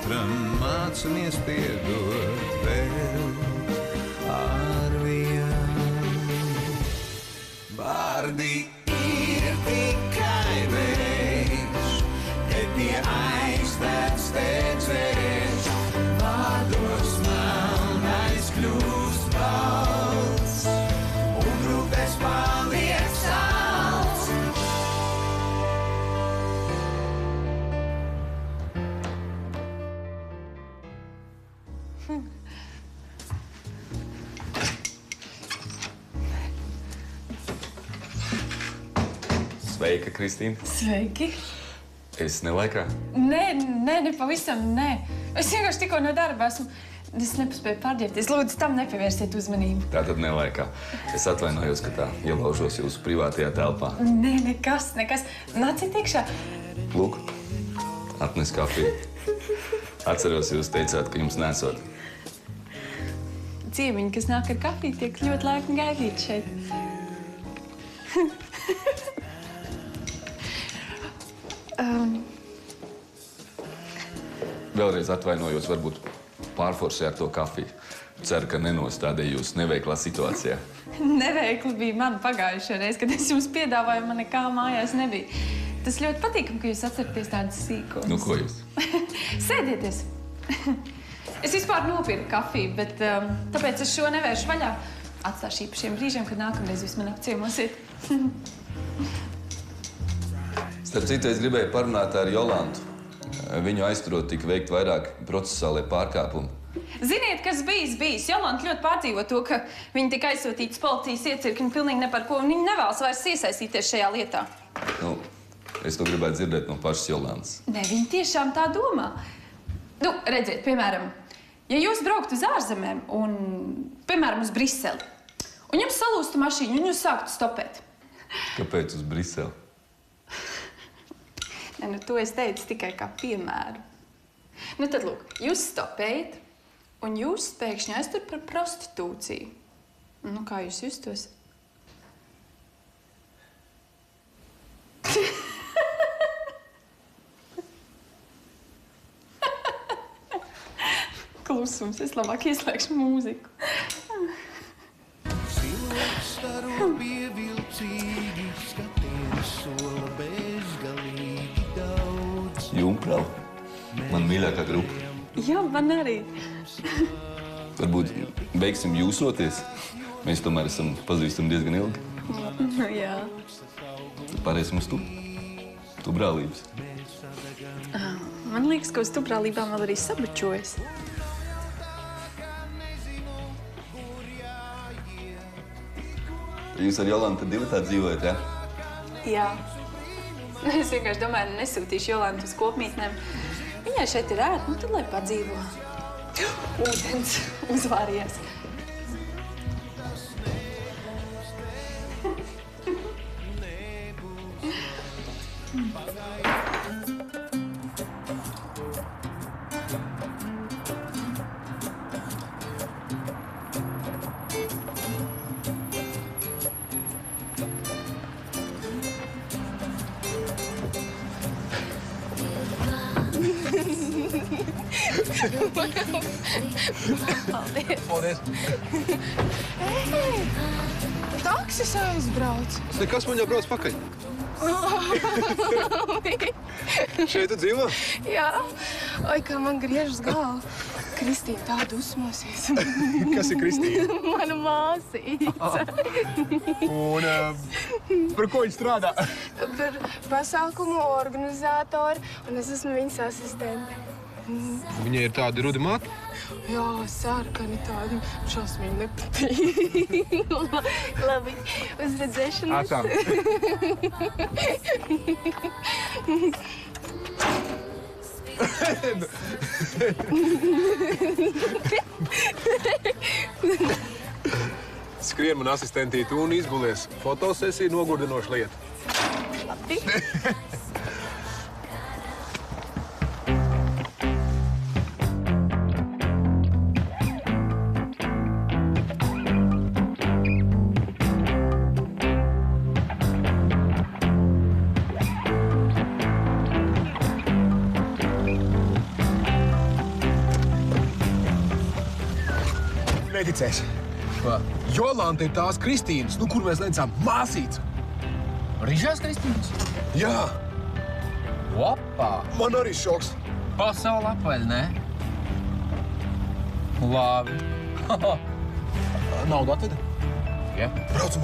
otram mācamies piedot vēl ar vienu. Vārdi ir tikai vējš, te pie aiztēts tecējš, vārdos melnais kļūst balts, un rūpes paliek salds. Sveika, Kristīna. Sveiki. Es nelaikā? Nē, pavisam nē. Es vienkārši tikko no darba esmu. Es nepaspēju pārģērbties. Lūdzu, tam nepievērsiet uzmanību. Tātad nelaikā. Es atvainojos, ka tā ielaužos jūsu privātajā telpā. Nē, nekas. Nāciet iekšā. Lūk, atnes kafiju. Atceros, jūs teicāt, ka jums nesot. Ciemiņi, kas nāk ar kafiju, tiek ļoti laipni gaidīti šeit. Vēlreiz atvainojos, varbūt pārforsēju ar to kafiju. Ceru, ka nenostādīju jūs neveiklā situācijā. Neveikli bija man pagājušajā reizē, kad es jums piedāvāju, man nekā mājās nebija. Tas ļoti patīkami, ka jūs atceraties tādas sīkumus. Nu, ko jūs? Sēdieties. Es vispār nopirku kafiju, bet tāpēc es šo nevēršu vaļā. Atstāšu īpašiem brīžiem, kad nākamreiz jūs man apciemosiet. Starp citu, es gribēju parunāt ar Jolantu. Viņu aizturot tika veikt vairāk procesālie pārkāpumi. Ziniet, kas bijis? Jolanta ļoti pārdzīvo to, ka viņa tika aizsūtītas policijas iecirkņi pilnīgi ne par ko, un viņa nevēlas vairs iesaistīties šajā lietā. Nu, es to gribētu dzirdēt no pašas Jolantas. Nē, viņa tiešām tā domā. Nu, redziet, piemēram, ja jūs brauktu uz ārzemēm un, piemēram, uz Briseli, un jums salūstu mašīnu, un jūs sāktu stopēt. Kāpēc uz Briseli? Ne, nu, to es teicu tikai kā piemēru. Nu, tad, lūk, jūs stopējat, un jūs pēkšņi aiztur par prostitūciju. Nu, kā jūs justos? Klusums, es labāk ieslēgšu mūziku. Cilvēks staro pievilcīgi, skaties sola bezgalīgi daudz. Jumprau, man mīļākā grupa. Jā, man arī. Varbūt beigsim jūsoties? Mēs tomēr esam pazīstami diezgan ilgi. Nu, jā. Pārēsim uz tu brālības. Man liekas, ka uz tu brālībām vēl arī sabučojas. Jūs ar Jolantu divatā dzīvojat, ja? Jā. Es vienkārši domāju, nesūtīšu Jolantu uz kopmītnēm. Viņai šeit ir ērti, nu tad lai padzīvo. Ūdens uzvārījās. Paldies! Ei, taksis aizbrauc. Nekas man jau brauc pakaļ. Šeit tu dzīvo? Jā. Ai, kā man griežas galva. Kristīna tā dusmosies. Kas ir Kristīna? Mana māsīca. Un par ko viņa strādā? Par pasākumu organizātori, un es esmu viņas asistente. Viņai ir tāda ruda māte? Jā, sarkani tādi šausmīgi nepatīk. Labi, uz redzēšanos. Tā. Skrien man asistentīti un izgulies. Fotosesija nogurdinoša lieta. Labi. neticēsi. Ko? Jolanta ir tās Kristīnas, nu, kur mēs lencām māsīts. Rižās Kristīnas? Jā, Opā! man arī šoks. Pasaule apaļ, ne? Labi. Naudu atveda? Ja? Braucam.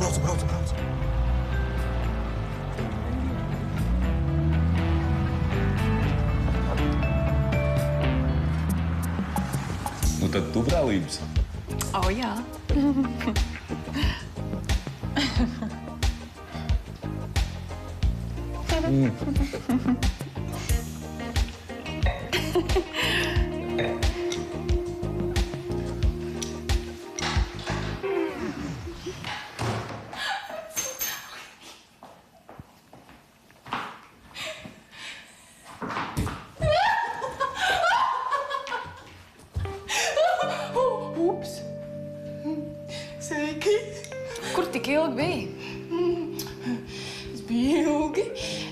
Nu tad tu brālības. O, jā. Ups! Sveiki! Kur tik ilgi bija? Es biju ilgi.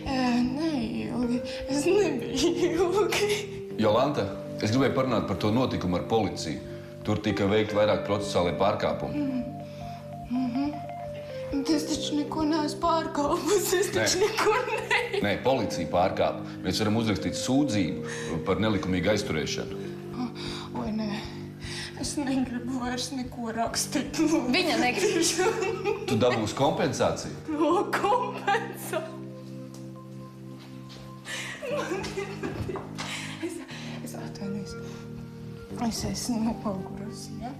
Neilgi. Es nebiju ilgi. Jolanta, es gribēju parunāt par to notikumu ar policiju. Tur tika veikti vairāk procesālie pārkāpumi. Es taču neko neesmu pārkāpusi. Es taču neko neesmu. Nē, policija pārkāpa. Mēs varam uzrakstīt sūdzību par nelikumīgu aizturēšanu. Oi, nē. Es negribu vairs neko rakstīt. Viņa negrib. Tu dabūsi kompensāciju. No kompensā. Es atvainojos. Es esmu nogurusi, ja?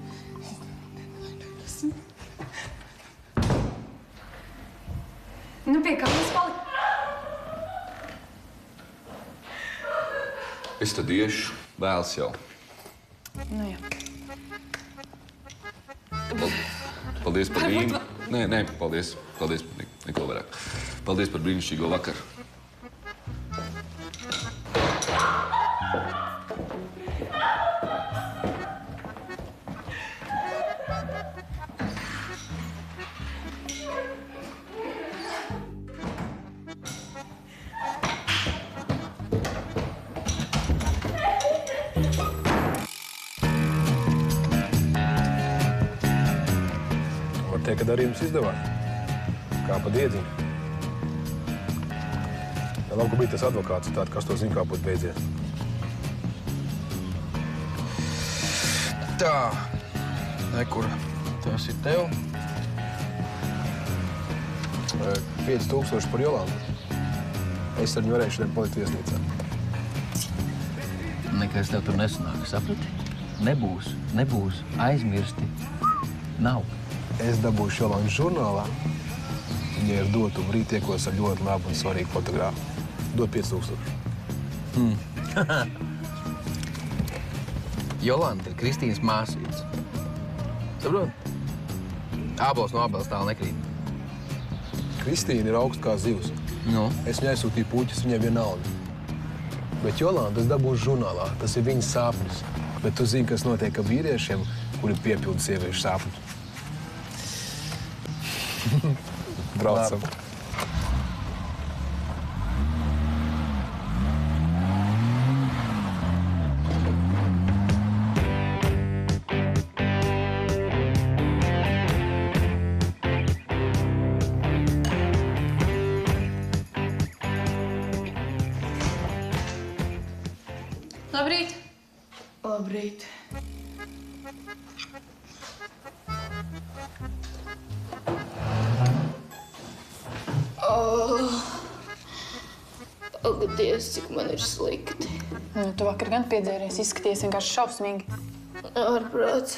Nu, pie kā mēs palikām? Es tad iešu. Vēls jau. Nu, jā. Paldies par vīnu. Nē, paldies. Paldies par neko vairāk. Paldies par brīnišķīgo vakaru. Var teikt, ka darījums izdevās. Kā pa diedziņu. Ja labi, ka bija tas advokāts, tād, kas to zina, kā būtu beidzies. Tā. Nekur. Tas ir tev. 5000 par Jolantu. Es ar viņu varēšu šodien palikt viesnīcā. Nekas tev tur nesanāk, saprati? Nebūs. Aizmirsti. Nav. Es dabūšu Jolantu žurnālā. Viņai ir dot, un rīt tiekos ar ļoti labu un svarīgu fotogrāfu. Dot 5000. Jolanta ir Kristīnas māsītes. Saprot? Ābols no ābeles tālu nekrīt. Kristīna ir augsta kā zivs. Nu? Es viņai aizsūtīju puķis, viņai vienalga. Bet Jolantu es dabūšu žurnālā. Tas ir viņas sāpnis. Bet tu zini, kas notiek ar vīriešiem, kuri piepilda sieviešu sāpņus. Braucam. Labrīt. Labrīt. Ak, Dievs, cik man ir slikti. Nu, tu vakar gan piedzēries, izskaties vienkārši šausmīgi. Ārprāts.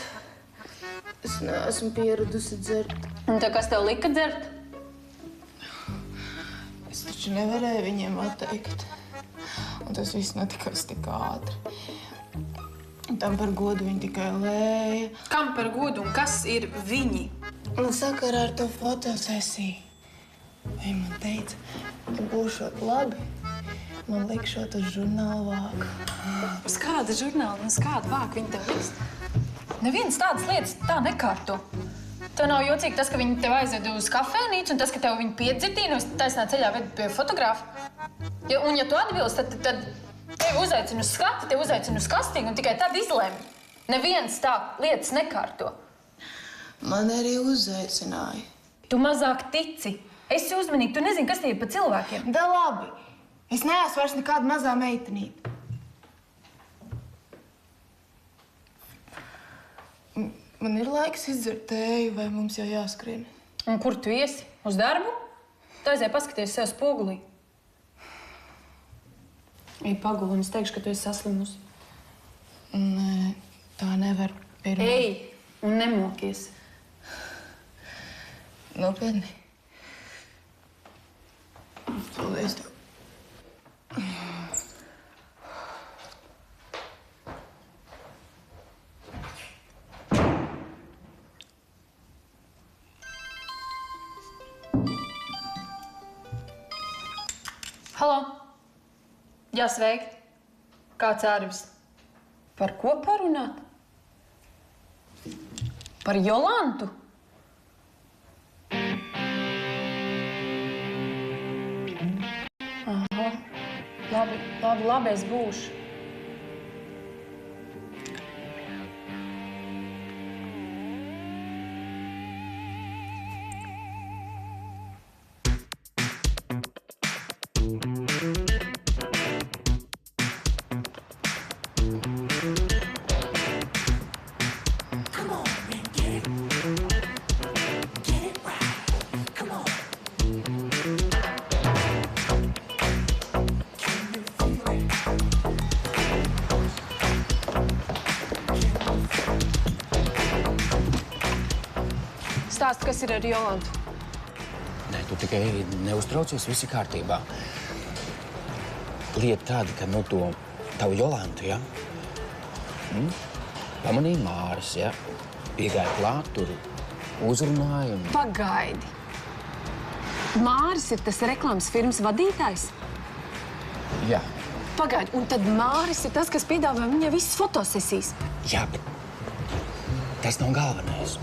Es neesmu pieradusi dzert. Un tā kas tev lika dzert? Es taču nevarēju viņiem atteikt. Un tas viss notikās tik ātri. Un tam par godu viņi tikai lēja. Kam par godu un kas ir viņi? Un sakarā ar to fotosesiju. Viņa man teica, ka būšot labi, man likšot uz žurnālu vāku. Uz kāda žurnāla un uz kādu vāku viņi tev liks? Neviens tādas lietas tā nekārto. Tev nav jocīgi tas, ka viņi tev aizved uz kafejnīcu un tas, ka tev viņi piedzītīja un taisnā ceļā ved pie fotografa. Un ja tu atbilst, tad tevi uzaicina uz skatu, tevi uzaicina uz kastīgu un tikai tad izlēmi. Neviens tā lietas nekārto. Man arī uzaicināja. Tu mazāk tici. Esi uzmanīgi, tu nezini, kas tie ir pa cilvēkiem. Da labi. Es neesmu vairs nekāda mazā meitenīte. Man ir laiks izdzert tēju, vai mums jau jāskrien? Un kur tu iesi? Uz darbu? Tu aizēji paskaties sev spogulī. Ej paguli, un es teikšu, ka tu esi saslimusi. Nē, tā nevar pirmā. Ej, un nemokies. Nopietni. Paldies tev. Halo? Jā, sveiki. Kāds ārvis? Par ko parunāt? Par Jolantu? Aha. Labi, es būšu. Stāst, kas ir ar Jolantu? Nē, tu tikai neuztraucies, viss ir kārtībā. Lieta tāda, ka, to tavu Jolantu, ja? Pamanīja Māris, ja? Piegāja klāt, tur uzrunāja un... Pagaidi. Māris ir tas reklāmas firmas vadītājs? Jā. Pagaidi, un tad Māris ir tas, kas piedāvā viņai visas fotosesijas? Jā, bet tas nav galvenais.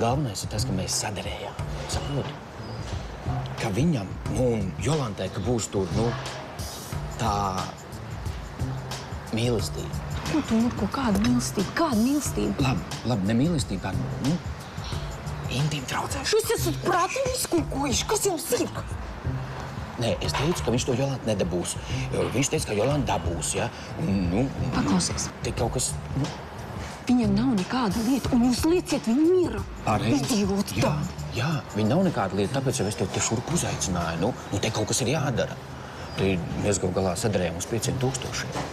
Galvenais ir tas, ka mēs sadarējām. Saproti? Ka viņam, un Jolantai, ka būs tur, tā mīlestība. Ko tu murko? Kāda mīlestība? Kāda mīlestība? Labi, ne mīlestība, kā, intīma traucēšana. Jūs esat prātīgi izkukojuši. Kas jums ir? Nē, es teicu, ka viņš to Jolantu nedabūs. Viņš teica, ka Jolanta dabūs, ja? Paklausies. Te kaut kas, Viņam nav nekāda lieta, un jūs lieciet viņu mierā. Pareizi. Idioti tādi. Jā, viņa nav nekāda lieta, tāpēc jau es tev te šurp uzaicināju. Te kaut kas ir jādara. Te mēs gal galā sadarējām uz 500 000.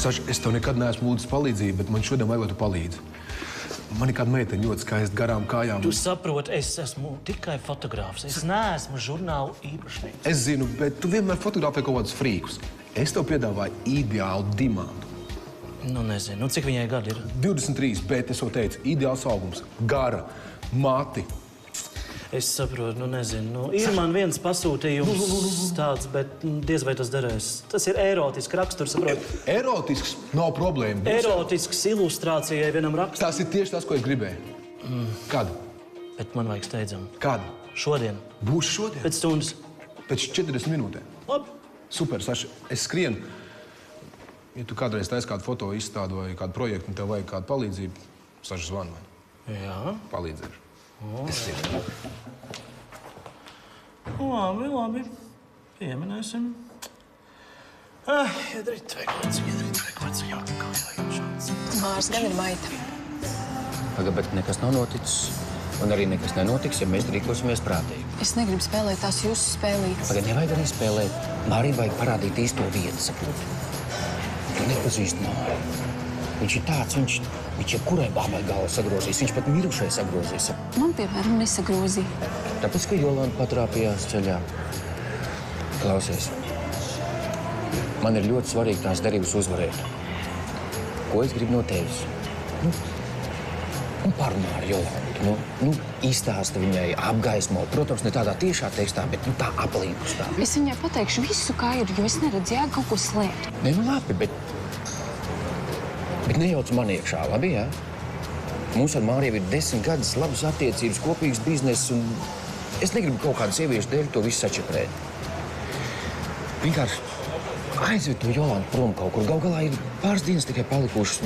Saša, es tev nekad neesmu lūdzis palīdzību, bet man šodien vajag, lai tu palīdzi. Man ir kāda meiteņa ļoti skaista garām kājām. Tu saproti, es esmu tikai fotogrāfs. Es neesmu žurnālu īpašnieks. Es zinu, bet tu vienmēr fotografē kaut kādus frīkus. Es tev piedāvāju ideālu dimantu. Nezinu. Cik viņai gadi ir? 23, bet es jau teicu, ideāls augums, gara, mati. Es saprotu, nezinu. Ir man viens pasūtījums tāds, bet diez vai tas derēs. Tas ir erotisks raksturs, saproti? Erotisks nav problēma. Erotisks ilustrācijai vienam rakstam. Tas ir tieši tas, ko es gribēju. Kad? Bet man vajag steidzam. Kad? Šodien. Būs šodien? Pēc stundas. Pēc 40 minūtēm. Labi. Super, Saša. Es skrienu. Ja tu kādreiz taisi kādu foto izstādu vai kādu projektu un tev vajag kādu palīdzību, Saša zvana man. Jā. Palīdzēšu. Labi. Pieminēsim. Iedrīt vajag jau kā jājušāds. Mārs gan ir maita. Pagad, bet nekas nav noticis. Un arī nekas nenotiks, ja mēs rīkosimies prātīgi. Es negribu spēlēt tās jūsu spēlītes. Pagad, nevajag arī spēlēt. Mārim vajag parādīt īsto vietu, saproti. Tu nepazīst Māri. Viņš ir tāds, viņš jebkurai bābai galvu sagrozīs. Viņš pat mirušai sagrozīs. Man, piemēram, nesagrozīja. Tāpēc, ka Jolanta patrāpījās ceļā. Klausies, man ir ļoti svarīgi tās derības uzvarēt. Ko es gribu no tevis? Un parunā ar Jolantu. Nu, izstāsta viņai, apgaismo. Protams, ne tādā tiešā tekstā, bet tā aplīkus tā. Es viņai pateikšu visu, kā ir, jo es neredzu jēgu kaut ko slēpt. Nē, nu labi, bet nejauc man iekšā, labi, jā? Mums ar Māriju ir 10 gadus labas attiecības, kopīgs bizness, un es negribu kaut kādu sieviešu dēļ to visu sačaprēt. Vienkārši aizved to Jolantu prom kaut kur. Gal galā ir pāris dienas tikai palikušas.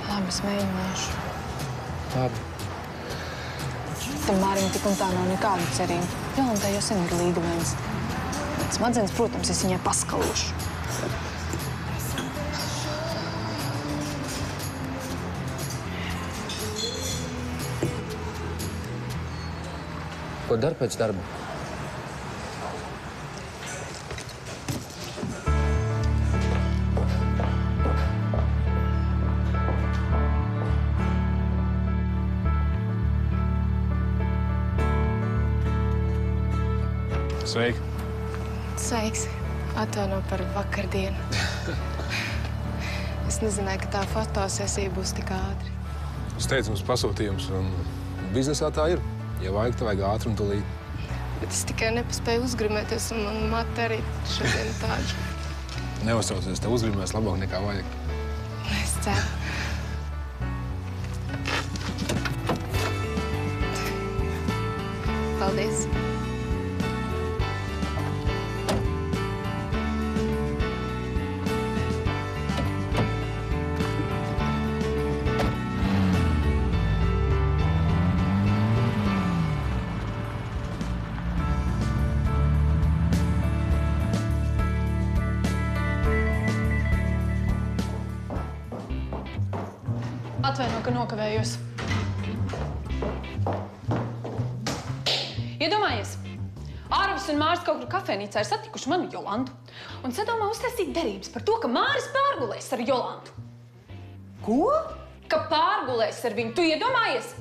Labi, es mēģināšu. Labi. Tam Mārim tik un tā nav nekādu cerību. Jolantai jau sen ir līgavens. Smadzenes, protams, es viņai paskalošu. Ko dari pēc darba? Sveiki! Sveiks. Atvaino par vakardienu. Es nezināju, ka tā fotosesija būs tik ātri. Es teicu, mums pasūtījums, un biznesā tā ir. Ja vajag, tad vajag ātri un tūlīt. Bet es tikai nepaspēju uzgrimēties, un man mata arī šodien tāda. Neuztraucies, tev uzgrimēs labāk nekā vajag. Es ceru. Paldies. Atvaino, ka nokavējos. Iedomājies, Ārvis un Māris kaut kur kafejnīcā ir satikuši manu Jolantu un sadomā uztaisīt derības par to, ka Māris pārgulēs ar Jolantu. Ko? Ka pārgulēs ar viņu. Tu iedomājies?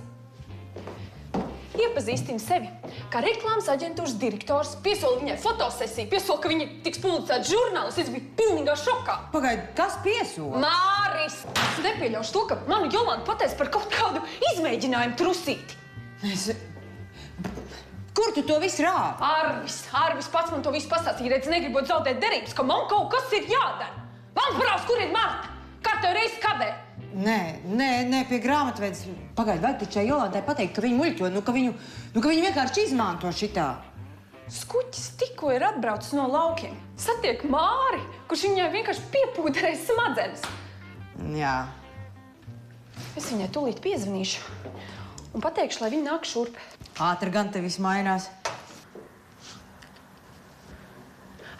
Iepazīstim sevi, kā reklāmas aģentūras direktors, piesoli viņai fotosesiju, piesoli, ka viņa tiks publicēta žurnālis. Es biju pilnīgā šokā. Pagaid, kas piesola? Māris! Es nepieļaušu to, ka manu Jolantu pateic par kaut kādu izmēģinājumu trusīti. Kur tu to visu rāvi? Ārvis pats man to visu pastāstīja, redz, negribot zaudēt derības, ka man kaut kas ir jādara. Man parāds, kur ir Marta? Kā tev reizi kavē? Nē, pie grāmatvedes. Pagaid, vajag tačai Jolantai pateikt, ka viņa muļķo, ka viņu vienkārši izmanto šitā. Skuķis tikko ir atbraucis no laukiem. Satiek Māri, kurš viņai vienkārši piepūderēs smadzenes. Jā. Es viņai tūlīt piezvanīšu un pateikšu, lai viņa nāk šurp. Ātri gan te viss mainās.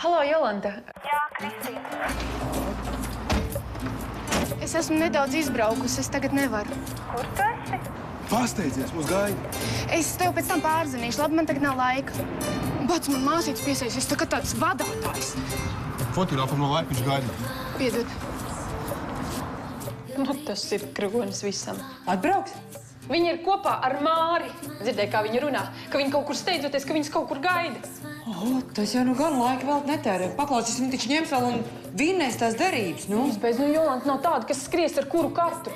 Halo, Jolanta. Jā, Kristīna. Es esmu nedaudz izbraukusi, es tagad nevaru. Kur tu esi? Pasteidzies, mūs gaida. Es tev pēc tam pārzvanīšu, labi, man tagad nav laika. Bats man māsītes piesaist, es tā kā tāds vadātājs. Fotogrāfam no laika viņš gaida. Piedod. Nu, tas ir kronis visam. Atbrauks? Viņi ir kopā ar Māri. Dzirdēju, kā viņi runā, ka viņi kaut kur steidzoties, ka viņas kaut kur gaida. Tas jau nu gan laika vēl netērē. Paklausies, viņi taču ņems vēl un vinnēs tās derības, nu? Bezbeidz, nu Jolanta nav tāda, kas skries ar kuru kartu.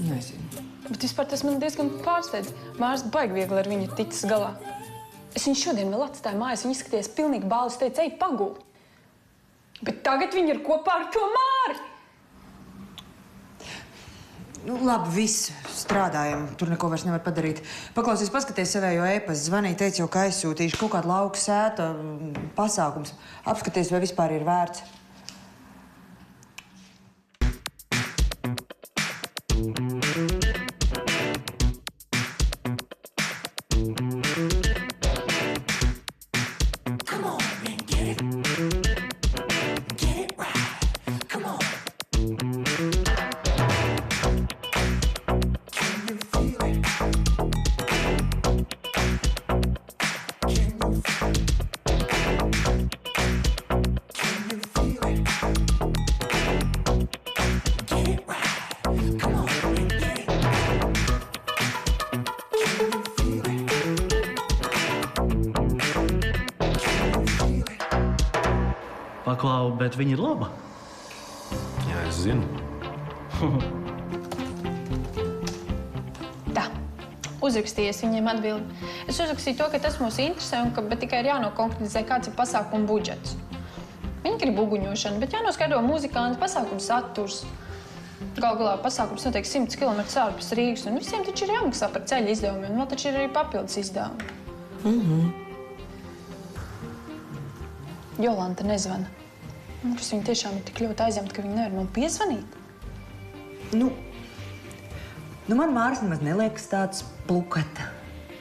Nezinu. Bet vispār tas man diezgan pārsteidz. Māris baigi viegli ar viņu ticis galā. Es viņu šodien vēl atstāju mājās, viņa izskaties pilnīgi bāli, es teicu, ej paguli. Bet tagad viņi ir kopā ar to Māri. Nu, labi, viss. Strādājam. Tur neko vairs nevar padarīt. Paklausies, paskaties savējo e-pastu. Zvanīja, teica jau, ka aizsūtīšu kaut kādu lauku sēta pasākums. Apskaties, vai vispār ir vērts. Paklau, bet viņa ir laba. Jā, es zinu. uzrakstījies viņiem atbildi. Es uzrakstīju to, ka tas mūs interesē, bet tikai ir jānokonkretizē, kāds ir pasākuma budžets. Viņi grib uguņošanu, bet jānoskaidro muzikāns, pasākuma saturs. Galu galā pasākums notiek 100 km ārpus Rīgas, un visiem taču ir jāmaksā par ceļa izdevumiem, un vēl taču ir arī papildus izdevumi. Jolanta nezvana. Kas viņa tiešām ir tik ļoti aizņemta, ka viņa nevar man piezvanīt? Nu, man Māris nemaz neliekas tāds plukata.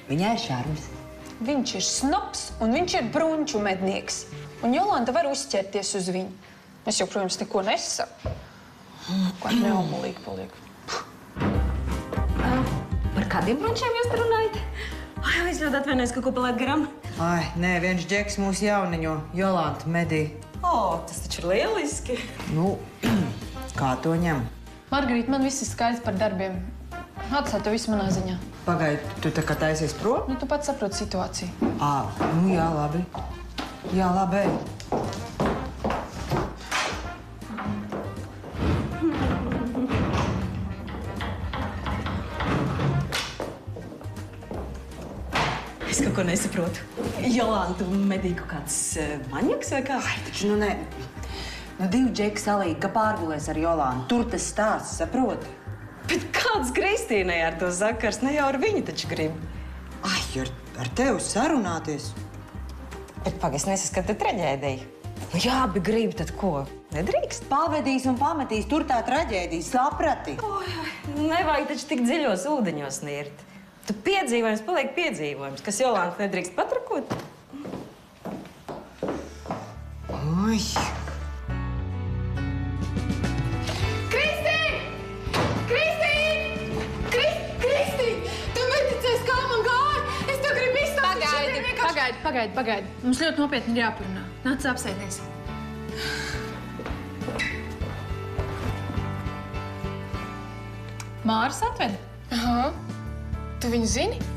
Viņai ir šarms. Viņš ir snobs un viņš ir brunču mednieks. Un Jolanta var uzķerties uz viņu. Es jau, protams, neko nesaku. Kā neomulīgi paliek. Par kādiem brunčiem jūs te runājat? Ai, es ļoti atvainojos, ka ko palaid garām. Ai, nē, viens džeks mūsu jauniņo, Jolanta medī. Tas taču ir lieliski. Nu, kā to ņem? Margarita, man viss ir skaidrs par darbiem. Atstāj to visu manā ziņā. Pagaid, tu tā kā taisies prom? Nu, tu pats saproti situāciju. Nu jā, labi. Jā, labi. Es kaut ko nesaprotu. Jolanta medī kaut kāds maņaks vai kā? Ai, taču, nu, nē. Nu, divi džeki salīgi, ka pārgulēs ar Jolantu. Tur tas stāsts, saproti? Bet kāds Kristīnai ar to sakars? Ne jau ar viņu taču grib. Ai, ar tevi sarunāties. Bet pagaid, nesaskata traģēdiju. Nu jā, bet gribi, tad ko? Nedrīkst? Pavedīs un pametīs, tur tā traģēdija, saprati? Nevajag taču tik dziļos ūdeņos nirt. Tu piedzīvojums paliek piedzīvojums, kas Jolanta nedrīkst patrakot. Oi. Pagaidi. Mums ļoti nopietni ir jāparunā. Nāc, apsēdies. Māris atveda? Aha. Tu viņu zini?